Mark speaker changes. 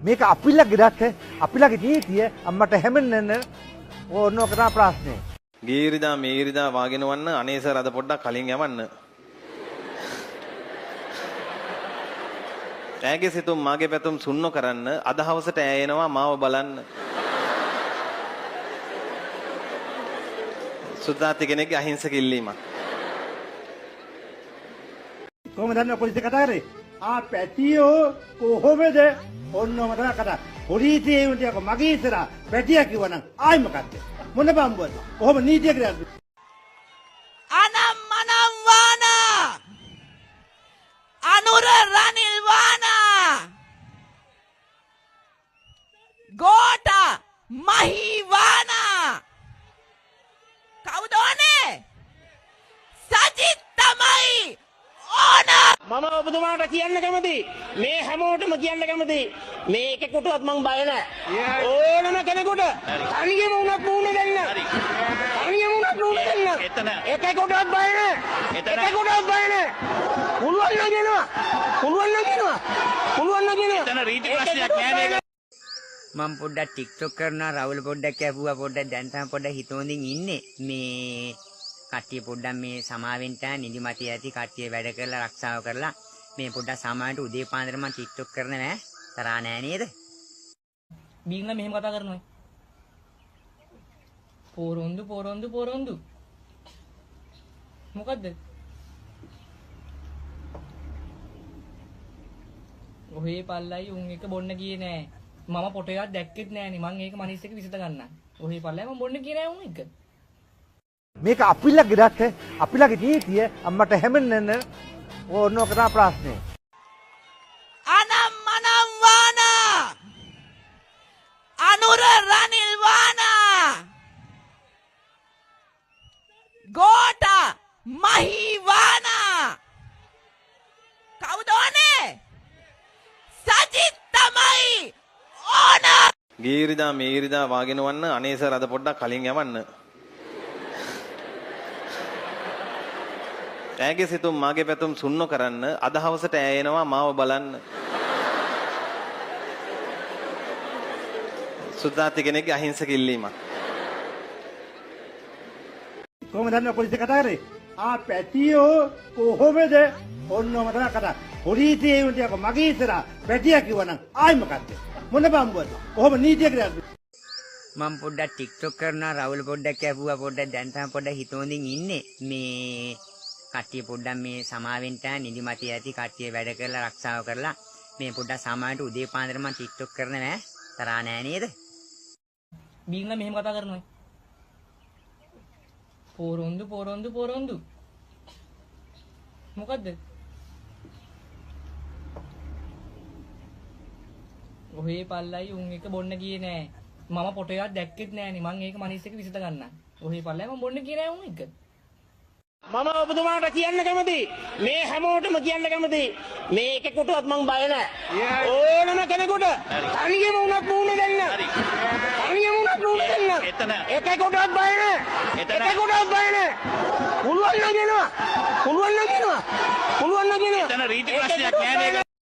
Speaker 1: මේක අපිලගේ රට අපිලගේ නීතිය අම්මට හැමෙන්න ඕන කරා ප්‍රශ්නේ.
Speaker 2: ගීරිදා මේරිදා වාගෙන වන්න අනේ සර් අද පොඩ්ඩක් කලින් යවන්න. ඈගේ සිතුම් මාගේ පැතුම් සුන්නෝ කරන්න අද හවසට ඈ එනවා මාව බලන්න. සුද්දාති කෙනෙක්ගේ අහිංසක ඉල්ලීමක්.
Speaker 1: කොහොමද දන්නව පොලිසිය කතා කරේ? පැටියෝ කොහොමද? ඔන්නම තමයි කතා. පොලිසියේ උන්ටියක මගේ ඉස්සරහා පැටියා කිව්වනම් ආයි මොකක්ද? මොන බම්බුවද? කොහොම නීතිය කරන්නේ?
Speaker 3: අනම් මනම් වානා අනුර රනිල් වානා ගෝට මහී වානා කවුද ඕනේ? සජිත් තමයි ඕන.
Speaker 4: මම ඔබතුමාට කියන්න කැමති මේ හැමෝටම කියන්න කැමති මේකෙකුටවත් මං බය නැහැ ඕනම කෙනෙකුට තනියම වුණත් මූණ දෙන්න තනියම වුණත් මූණ දෙන්න එකෙකුටවත් බය නැහැ එකෙකුටවත් බය නැහැ පුළුවන් නම් කියනවා පුළුවන් නම් කියනවා පුළුවන් නම් කියනවා එතන රීති ප්‍රශ්නයක් නෑ නේද
Speaker 5: මම පොඩ්ඩක් ටික්ටොක් කරනවා රවුල් පොඩ්ඩක් ඇහුවා පොඩ්ඩක් දැන් තමයි පොඩ්ඩක් හිතෝඳින් ඉන්නේ මේ කට්ටිය පොඩ්ඩක් මේ සමාවෙන්ට නිදිමතේ ඇති කට්ටිය වැඩ කරලා ආරක්ෂාව කරලා මේ පොඩ්ඩක් සමාවෙන්ට උදේ පාන්දර මම ටික්ටොක් කරන නෑ තරහා නෑ නේද
Speaker 6: බීග්ලා මෙහෙම කතා කරනවා පොරොන්දු මොකද්ද ඔහේ පල්ලයි උන් එක බොන්න ගියේ නෑ මම ෆොටෝ එකක් දැක්කෙත් නෑනේ මං ඒක මනිස් එක විසඳ ගන්න ඔහේ පල්ලයි මම බොන්න ගියේ නෑ උන් එක
Speaker 1: මේක අපිලගේ රට අපිලගේ නීතිය අම්මට හැමෙන්න ඕන කරා ප්‍රශ්නේ.
Speaker 3: අනම් මනම් වානා අනුර රනිල් වානා ගෝට මහී වානා කවුද ඕනේ? සජිත් තමයි ඕන.
Speaker 2: ගීරිදා මේරිදා වාගෙන වන්න අනේ සර් අද පොඩ්ඩක් කලින් යවන්න. ඈගේ සිතුම් මාගේ පැතුම් සුන්නෝ කරන්න අද හවසට ඈ එනවා මාව බලන්න. සුද්දාති කෙනෙක්ගේ අහිංසක ඉල්ලීමක්.
Speaker 1: කොහොමද දන්නව පොලිසිය කතා කරේ? පැටියෝ කොහොමද? ඔන්නම තමයි කතා. පොලිසියේ උන්ටියක මගේ ඉස්සරහා පැටියා කිව්වනම් ආයි මොකක්ද? මොන බම්බුවද? කොහොම නීතිය කරන්නේ?
Speaker 5: මම පොඩ්ඩක් ටික්ටොක් කරනවා රවුල් පොඩ්ඩක් ඇහුවා පොඩ්ඩක් දැන් තමයි පොඩ්ඩක් හිතෝඳින් ඉන්නේ මේ කට්ටිය පොඩ්ඩක් මේ සමාවෙන්ට නිදිමතේ ඇති කට්ටිය වැඩ කරලා ආරක්ෂාව කරලා මේ පොඩ්ඩක් සමාවෙන්ට උදේ පාන්දර මම ටික්ටොක් කරන නෑ තරහා නෑ නේද
Speaker 6: බීග්ලා මෙහෙම කතා කරනවා පොරොන්දු මොකද්ද ඔහේ පල්ලයි උන් එක බොන්න ගියේ නෑ මම ෆොටෝ එකක් දැක්කෙත් නෑනේ මං ඒක මනිස් එක විසඳ ගන්න ඔහේ පල්ලයි මම බොන්න ගියේ නෑ උන් එක
Speaker 4: මම ඔබතුමාට කියන්න කැමති මේ හැමෝටම කියන්න කැමති මේකෙකුටවත් මං බය නැහැ ඕනම කෙනෙකුට තනියම වුණත් මූණ දෙන්න තනියම වුණත් මූණ දෙන්න එතන එකෙකුටවත් බය නැහැ එකෙකුටවත් බය නැහැ පුළුවන් නම් කියනවා පුළුවන් නම් කියනවා පුළුවන් නම් කියනවා එතන රීති ප්‍රශ්නයක් නෑ නේද